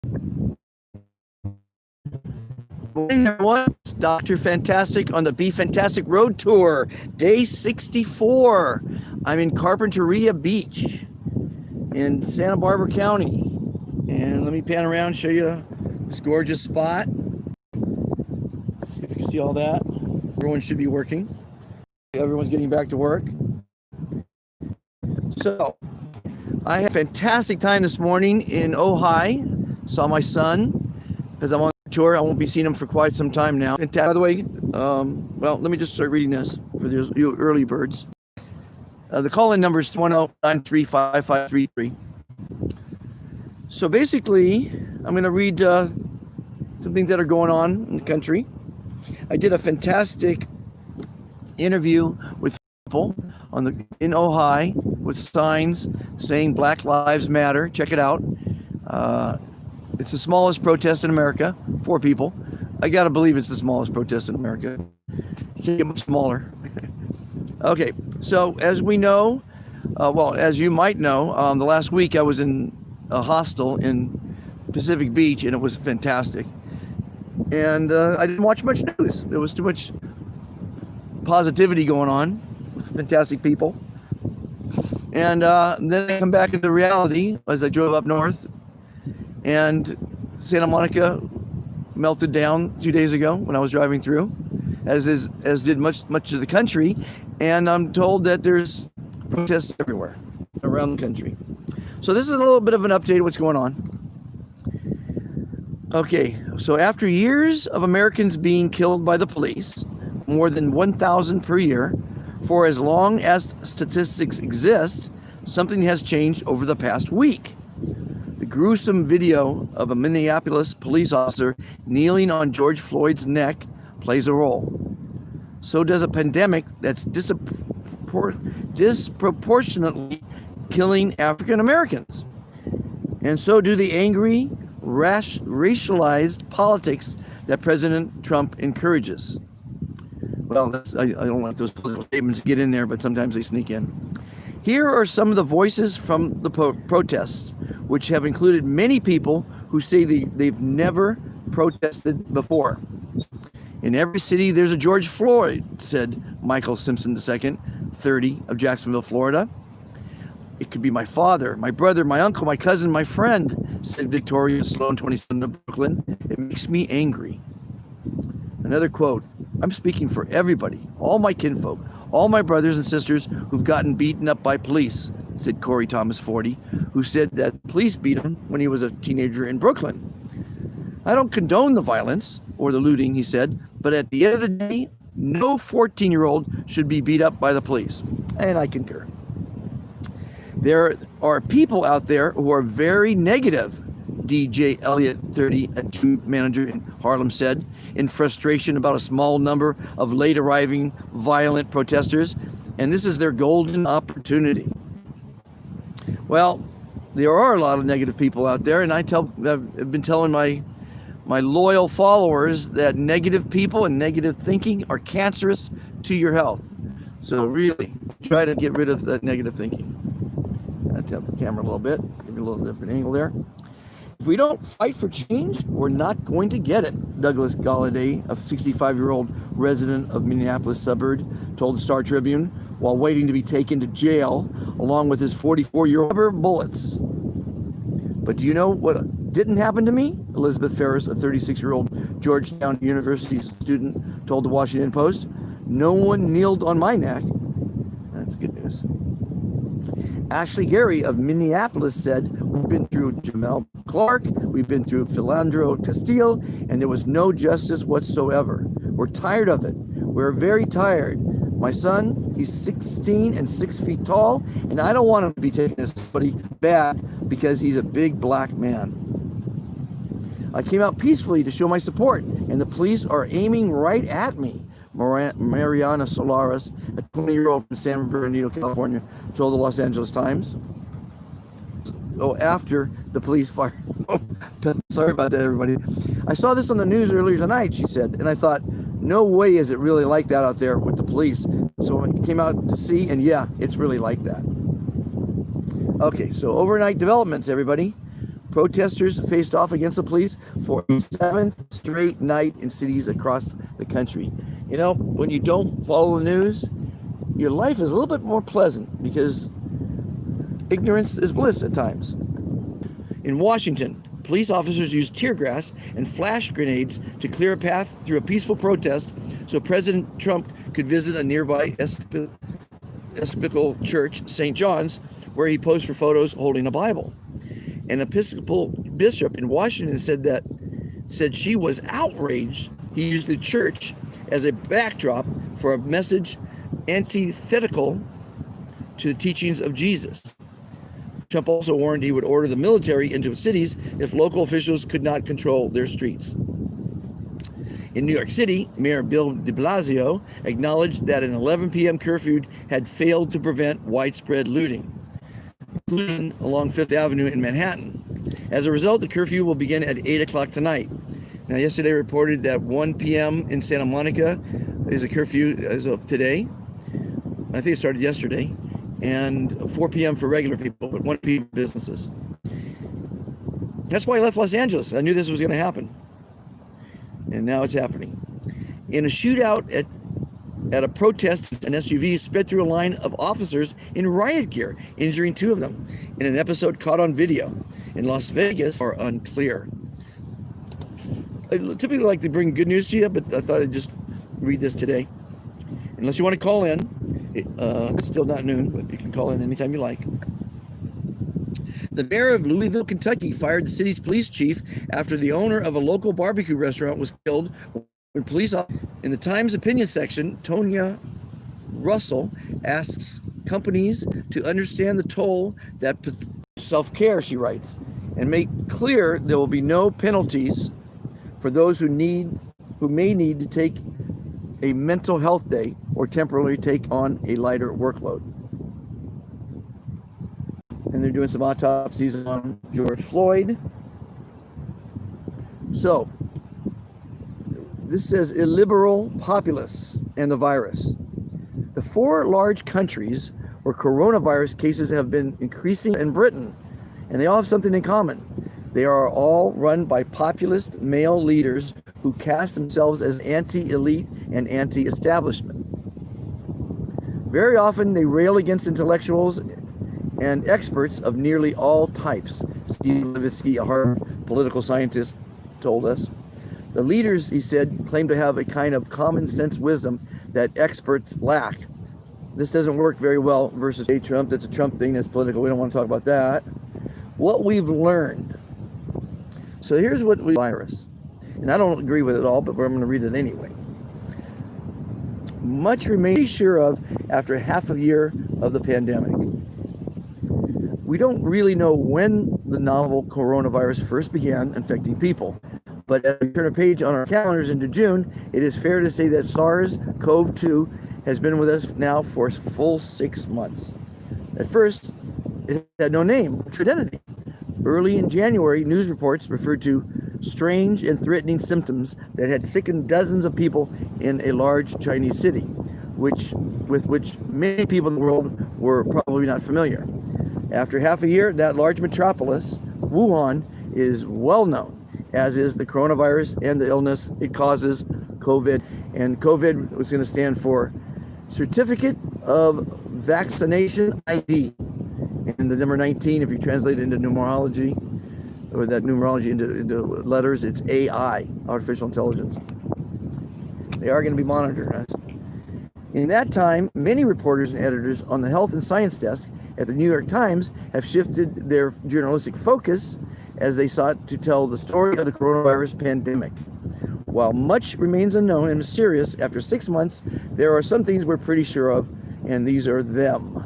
Good morning, everyone. It's Dr. Fantastic on the Be Fantastic Road Tour, Day 64. I'm in Carpenteria Beach in Santa Barbara County. And let me pan around and show you this gorgeous spot. Let's see if you can see all that. Everyone should be working. Everyone's getting back to work. So, I had a fantastic time this morning in Ojai. Saw my son because I'm on tour. I won't be seeing him for quite some time now. And by the way, well, let me just start reading this for you early birds. The call-in number is 210-935-5533. So basically, I'm going to read some things that are going on in the country. I did a fantastic interview with people in Ojai with signs saying Black Lives Matter. Check it out. It's the smallest protest in America. 4 people. I gotta believe it's the smallest protest in America. You can't get much smaller. Okay, so as we know, well, as you might know, the last week I was in a hostel in Pacific Beach, and it was fantastic. And I didn't watch much news. There was too much positivity going on. Fantastic people. And then I come back into reality as I drove up north, and Santa Monica melted down 2 days ago when I was driving through, as did much of the country. And I'm told that there's protests everywhere around the country. So this is a little bit of an update of what's going on. Okay, so after years of Americans being killed by the police, more than 1,000 per year, for as long as statistics exist, something has changed over the past week. The gruesome video of a Minneapolis police officer kneeling on George Floyd's neck plays a role. So does a pandemic that's disproportionately killing African Americans. And so do the angry, racialized politics that President Trump encourages. Well, I don't like those political statements to get in there, but sometimes they sneak in. Here are some of the voices from the protests, which have included many people who say they've never protested before. In every city, there's a George Floyd, said Michael Simpson II, 30, of Jacksonville, Florida. It could be my father, my brother, my uncle, my cousin, my friend, said Victoria Sloan, 27, of Brooklyn. It makes me angry. Another quote, I'm speaking for everybody, all my kinfolk, all my brothers and sisters who've gotten beaten up by police, said Corey Thomas, 40, who said that police beat him when he was a teenager in Brooklyn. I don't condone the violence or the looting, he said, but at the end of the day, no 14-year-old should be beat up by the police. And I concur. There are people out there who are very negative, DJ Elliott, 30, a gym manager in Harlem, said, in frustration about a small number of late arriving violent protesters, and this is their golden opportunity. Well, there are a lot of negative people out there, and I've been telling my loyal followers that negative people and negative thinking are cancerous to your health. So really, try to get rid of that negative thinking. I'll tilt the camera a little bit, give you a little different angle there. If we don't fight for change, we're not going to get it, Douglas Galladay, a 65-year-old resident of Minneapolis suburb, told the Star Tribune while waiting to be taken to jail, along with his 44-year-old rubber bullets. But do you know what didn't happen to me? Elizabeth Ferris, a 36-year-old Georgetown University student, told the Washington Post. No one kneeled on my neck. That's good news. Ashley Gary of Minneapolis said, we've been through Jamel Clark, we've been through Philandro Castillo, and there was no justice whatsoever. We're tired of it. We're very tired. My son, he's 16 and 6 feet tall, and I don't want him to be taken as somebody bad because he's a big black man. I came out peacefully to show my support, and the police are aiming right at me. Mariana Solares, a 20-year-old from San Bernardino, California, told the Los Angeles Times. Oh, after the police fired. Sorry about that, everybody. I saw this on the news earlier tonight, she said, and I thought, no way is it really like that out there with the police. So I came out to see, and yeah, it's really like that. Okay, so overnight developments, everybody. Protesters faced off against the police for a 7th straight night in cities across the country. You know, when you don't follow the news, your life is a little bit more pleasant because ignorance is bliss at times. In Washington, police officers used tear gas and flash grenades to clear a path through a peaceful protest so President Trump could visit a nearby Episcopal church, St. John's, where he posed for photos holding a Bible. An Episcopal bishop in Washington said she was outraged he used the church as a backdrop for a message antithetical to the teachings of Jesus. Trump also warned he would order the military into cities if local officials could not control their streets. In New York City, Mayor Bill de Blasio acknowledged that an 11 p.m. curfew had failed to prevent widespread looting, including along Fifth Avenue in Manhattan. As a result, the curfew will begin at 8 o'clock tonight. Now, yesterday reported that 1 p.m. in Santa Monica is a curfew as of today. I think it started yesterday. And 4 p.m. for regular people, but 1 p.m. for businesses. That's why I left Los Angeles. I knew this was going to happen. And now it's happening. In a shootout at a protest, an SUV sped through a line of officers in riot gear, injuring 2 of them in an episode caught on video. In Las Vegas are unclear. I typically like to bring good news to you, but I thought I'd just read this today. Unless you want to call in. It's still not noon, but you can call in anytime you like. The mayor of Louisville, Kentucky fired the city's police chief after the owner of a local barbecue restaurant was killed when police officers. In the Times opinion section, Tonya Russell asks companies to understand the toll that self-care, she writes, and make clear there will be no penalties for those who may need to take a mental health day or temporarily take on a lighter workload. And they're doing some autopsies on George Floyd. So, this says illiberal populace and the virus. The 4 large countries where coronavirus cases have been increasing in Britain, and they all have something in common. They are all run by populist male leaders who cast themselves as anti-elite and anti-establishment. Very often they rail against intellectuals and experts of nearly all types. Steve Levitsky, a Harvard political scientist, told us. The leaders, he said, claim to have a kind of common sense wisdom that experts lack. This doesn't work very well versus Trump. That's a Trump thing, that's political. We don't want to talk about that. What we've learned. So here's what virus. And I don't agree with it all, but I'm going to read it anyway. Much remains sure of after half a year of the pandemic. We don't really know when the novel coronavirus first began infecting people, but as we turn a page on our calendars into June, it is fair to say that SARS-CoV-2 has been with us now for a full 6 months. At first, it had no name, true identity. Early in January, news reports referred to strange and threatening symptoms that had sickened dozens of people in a large Chinese city, with which many people in the world were probably not familiar. After half a year, that large metropolis, Wuhan, is well known, as is the coronavirus and the illness it causes, COVID. And COVID was going to stand for Certificate of Vaccination ID. And the number 19, if you translate it into numerology, or that numerology into letters, it's AI, artificial intelligence. They are going to be monitoring us. In that time, many reporters and editors on the health and science desk at the New York Times have shifted their journalistic focus as they sought to tell the story of the coronavirus pandemic. While much remains unknown and mysterious, after 6 months, there are some things we're pretty sure of, and these are them.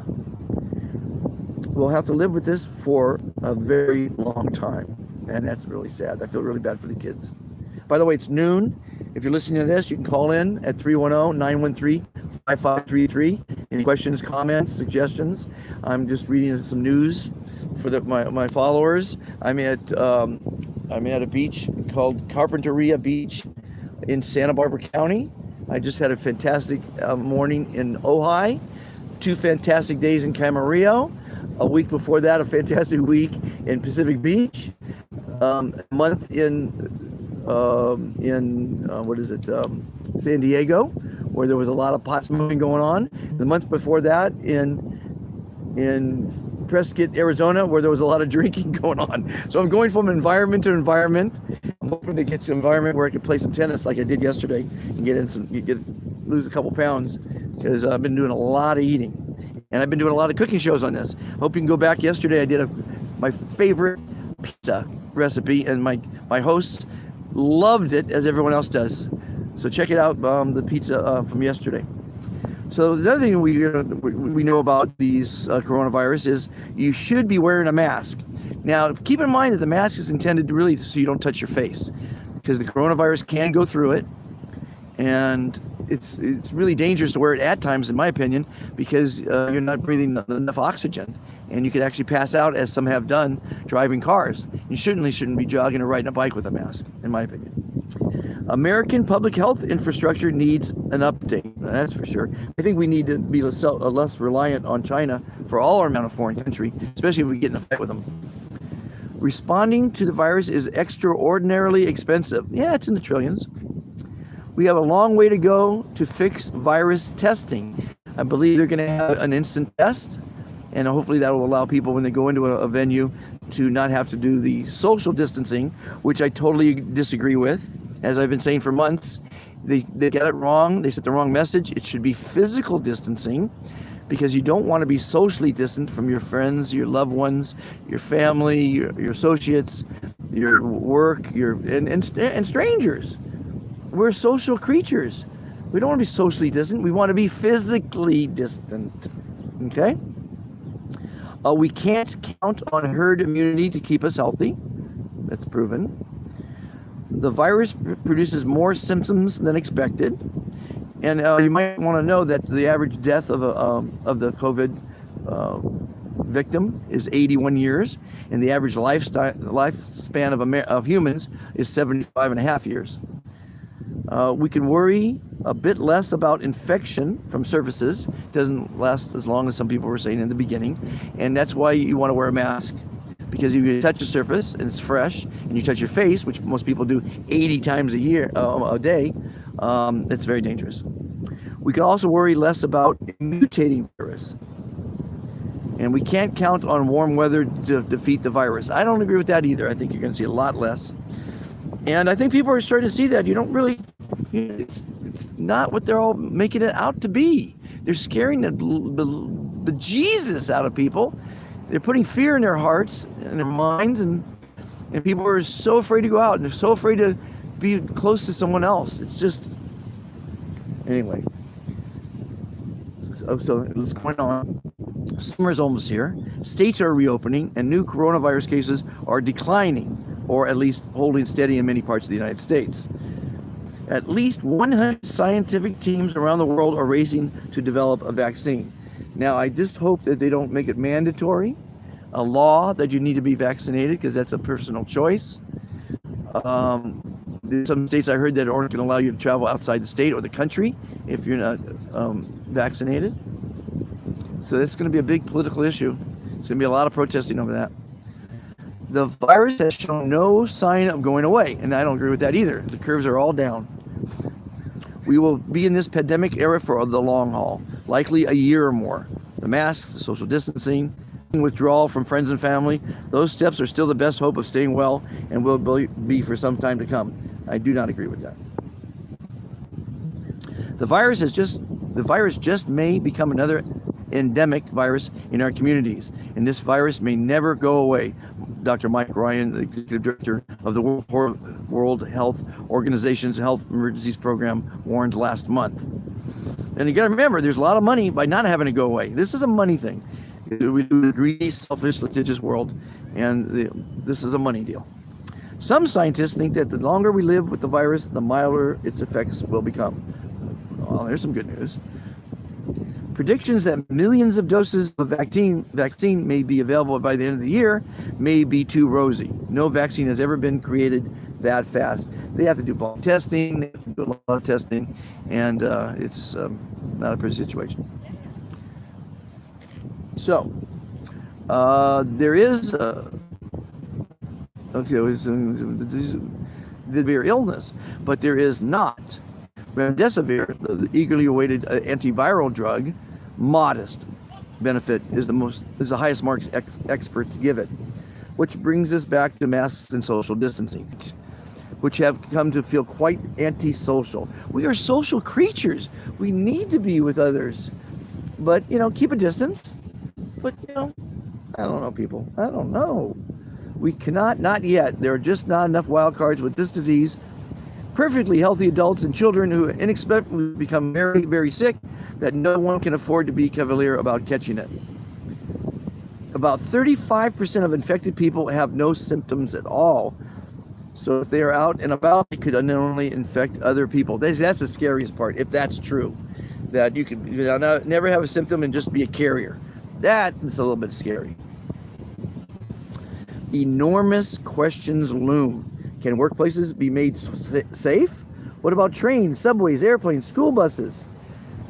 We'll have to live with this for a very long time, and that's really sad. I feel really bad for the kids. By the way, it's noon. If you're listening to this, you can call in at 310-913-5533. Any questions, comments, suggestions? I'm just reading some news for my followers. I'm at a beach called Carpenteria Beach in Santa Barbara County. I just had a fantastic morning in Ojai, 2 fantastic days in Camarillo. A week before that, a fantastic week in Pacific Beach. a month in what is it, San Diego, where there was a lot of pot smoking going on. The month before that in Prescott, Arizona, where there was a lot of drinking going on. So I'm going from environment to environment. I'm hoping to get to an environment where I can play some tennis like I did yesterday and lose a couple pounds, because I've been doing a lot of eating. And I've been doing a lot of cooking shows on this. Hope you can go back. Yesterday I did my favorite pizza recipe, and my hosts loved it, as everyone else does. So check it out, the pizza from yesterday. So the other thing we know about these coronavirus is you should be wearing a mask. Now, keep in mind that the mask is intended to really so you don't touch your face, because the coronavirus can go through it, and it's really dangerous to wear it at times, in my opinion, because you're not breathing enough oxygen, and you could actually pass out, as some have done driving cars. You shouldn't be jogging or riding a bike with a mask, in my opinion. American public health infrastructure needs an update, that's for sure. I think we need to be less reliant on China for all our amount of foreign country, especially if we get in a fight with them. Responding to the virus is extraordinarily expensive. Yeah, it's in the trillions. We have a long way to go to fix virus testing. I believe they're going to have an instant test, and hopefully that will allow people, when they go into a venue, to not have to do the social distancing, which I totally disagree with. As I've been saying for months, they get it wrong. They set the wrong message. It should be physical distancing, because you don't want to be socially distant from your friends, your loved ones, your family, your associates, your work, and strangers. We're social creatures. We don't want to be socially distant. We want to be physically distant. Okay? We can't count on herd immunity to keep us healthy. That's proven. The virus produces more symptoms than expected. And you might want to know that the average death of the COVID victim is 81 years, and the average lifespan of humans is 75 and a half years. We can worry a bit less about infection from surfaces. It doesn't last as long as some people were saying in the beginning, and that's why you want to wear a mask, because if you touch a surface and it's fresh, and you touch your face, which most people do 80 times a day, it's very dangerous. We can also worry less about mutating virus, and we can't count on warm weather to defeat the virus. I don't agree with that either. I think you're going to see a lot less, and I think people are starting to see that you don't really. It's not what they're all making it out to be. They're scaring the Jesus out of people. They're putting fear in their hearts and their minds, and people are so afraid to go out, and they're so afraid to be close to someone else. It's just, anyway. So what's going on? Summer's almost here. States are reopening, and new coronavirus cases are declining, or at least holding steady in many parts of the United States. At least 100 scientific teams around the world are racing to develop a vaccine. Now, I just hope that they don't make it mandatory, a law that you need to be vaccinated, because that's a personal choice. There's some states I heard that aren't going to allow you to travel outside the state or the country if you're not vaccinated. So that's going to be a big political issue. There's going to be a lot of protesting over that. The virus has shown no sign of going away, and I don't agree with that either. The curves are all down. We will be in this pandemic era for the long haul, likely a year or more. The masks, the social distancing, withdrawal from friends and family, those steps are still the best hope of staying well and will be for some time to come. I do not agree with that. The virus just may become another endemic virus in our communities, and this virus may never go away. Dr. Mike Ryan, the executive director of the World Health Organization's Health Emergencies Program, warned last month. And you got to remember, there's a lot of money by not having it go away. This is a money thing. We live in a greedy, selfish, litigious world, and this is a money deal. Some scientists think that the longer we live with the virus, the milder its effects will become. Well, there's some good news. Predictions that millions of doses of vaccine may be available by the end of the year may be too rosy. No vaccine has ever been created that fast. They have to do bulk testing, they have to do a lot of testing, and it's not a pretty situation. So, there is Okay, the severe illness, but there is not. Remdesivir, the eagerly awaited antiviral drug, modest benefit is the highest marks experts give it, which brings us back to masks and social distancing, which have come to feel quite antisocial. We are social creatures. We need to be with others, but keep a distance. But I don't know, people. I don't know. We cannot, not yet. There are just not enough wild cards with this disease. Perfectly healthy adults and children who inexplicably become very, very sick that no one can afford to be cavalier about catching it. About 35% of infected people have no symptoms at all. So if they are out and about, they could unknowingly infect other people. That's the scariest part, if that's true. That you could never have a symptom and just be a carrier. That is a little bit scary. Enormous questions loom. Can workplaces be made safe? What about trains, subways, airplanes, school buses?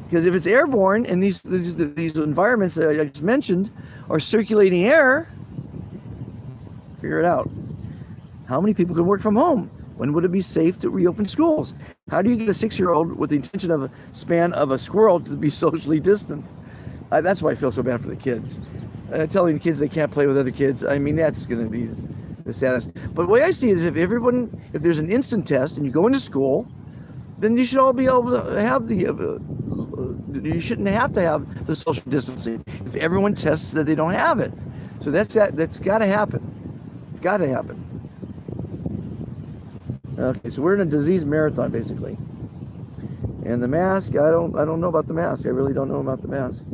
Because if it's airborne and these environments that I just mentioned are circulating air, figure it out. How many people can work from home? When would it be safe to reopen schools? How do you get a 6-year-old with the intention of a span of a squirrel to be socially distant? That's why I feel so bad for the kids. Telling kids they can't play with other kids, I mean, that's going to be the saddest. But the way I see it is if there's an instant test and you go into school, then you should all be able to have you shouldn't have to have the social distancing if everyone tests that they don't have it. So that's got to happen. It's got to happen. Okay, so we're in a disease marathon basically. And the mask, I don't know about the mask. I really don't know about the mask.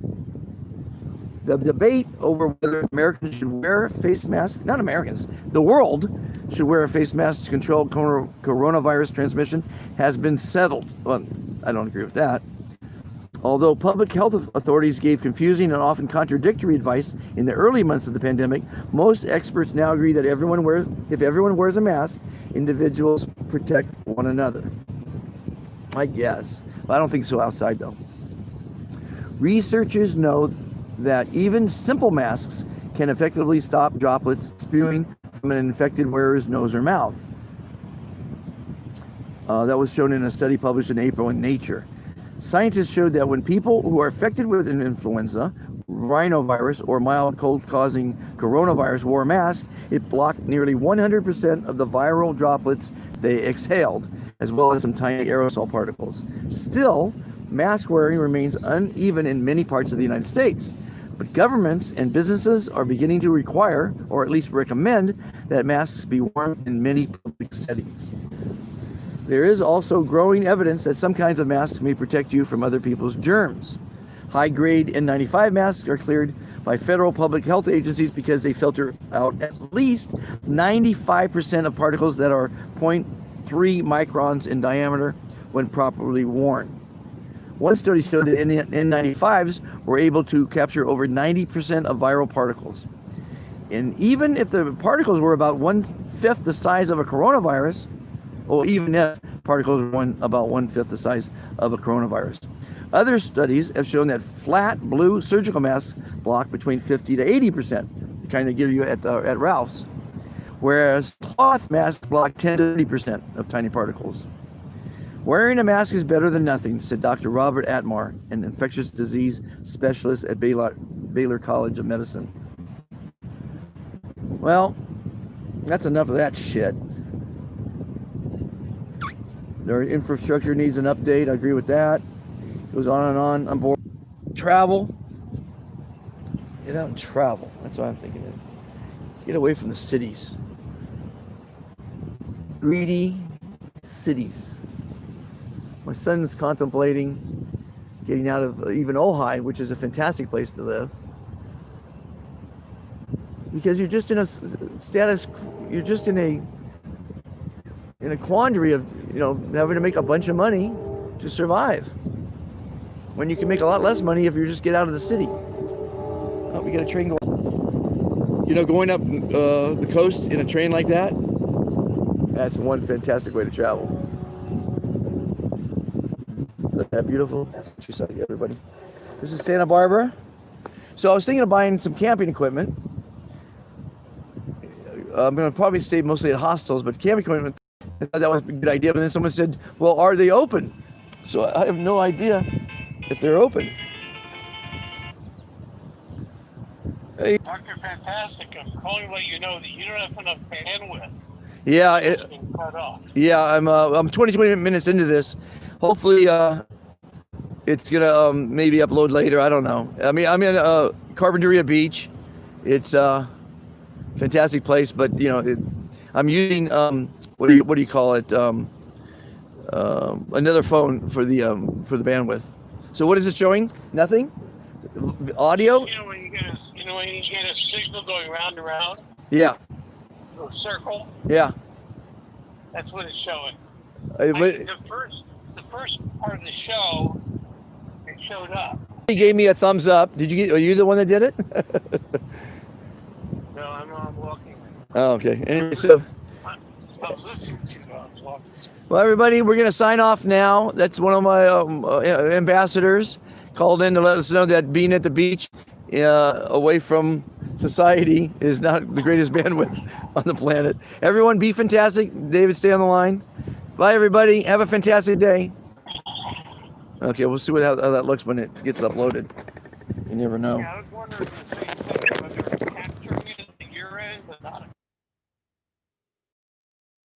The debate over whether Americans should wear face masks, not Americans, the world should wear a face mask to control coronavirus transmission has been settled. Well, I don't agree with that. Although public health authorities gave confusing and often contradictory advice in the early months of the pandemic, most experts now agree that if everyone wears a mask, individuals protect one another. I guess. Well, I don't think so outside though. Researchers know that even simple masks can effectively stop droplets spewing from an infected wearer's nose or mouth. That was shown in a study published in April in Nature. Scientists showed that when people who are affected with an influenza, rhinovirus, or mild cold-causing coronavirus wore a mask, it blocked nearly 100% of the viral droplets they exhaled, as well as some tiny aerosol particles. Still, mask wearing remains uneven in many parts of the United States. But governments and businesses are beginning to require, or at least recommend, that masks be worn in many public settings. There is also growing evidence that some kinds of masks may protect you from other people's germs. High-grade N95 masks are cleared by federal public health agencies because they filter out at least 95% of particles that are 0.3 microns in diameter when properly worn. One study showed that N95s were able to capture over 90% of viral particles. And even if the particles were about 1/5 the size of a coronavirus, or even if particles were about 1/5 the size of a coronavirus. Other studies have shown that flat blue surgical masks block between 50 to 80%, the kind they give you at Ralph's, whereas cloth masks block 10 to 30% of tiny particles. Wearing a mask is better than nothing, said Dr. Robert Atmar, an infectious disease specialist at Baylor College of Medicine. Well, that's enough of that shit. Their infrastructure needs an update. I agree with that. Goes on and on. I'm bored. Travel. Get out and travel. That's what I'm thinking of. Get away from the cities. Greedy cities. My son's contemplating getting out of even Ojai, which is a fantastic place to live. Because you're just in a status, you're just in a quandary of, having to make a bunch of money to survive. When you can make a lot less money if you just get out of the city. Oh, we got a train going. Going up the coast in a train like that, that's one fantastic way to travel. Isn't that beautiful? Countryside, everybody. This is Santa Barbara. So I was thinking of buying some camping equipment. I'm going to probably stay mostly at hostels, but camping equipment, I thought that was a good idea. But then someone said, well, are they open? So I have no idea if they're open. Hey. Dr. Fantastic, I'm calling to let you know that you don't have enough bandwidth. Yeah, It's been cut off. Yeah, I'm 20 minutes into this. Hopefully, it's gonna maybe upload later. I don't know. I mean, I'm in Carpenteria Beach. It's a fantastic place, but you know, I'm using what do you call it? Another phone for the bandwidth. So what is it showing? Nothing. Audio. You know when you get a signal going round and round. Yeah. A circle. Yeah. That's what it's showing. The first part of the show, it showed up. He gave me a thumbs up. Are you the one that did it? No, I'm walking. Oh, okay. Anyway, so I was listening to you. I was walking. Well, everybody, we're gonna sign off now. That's one of my ambassadors called in to let us know that being at the beach, away from society, is not the greatest bandwidth on the planet. Everyone, be fantastic. David, stay on the line. Bye, everybody. Have a fantastic day. Okay, we'll see how that looks when it gets uploaded. You never know. Yeah, I was wondering the same thing.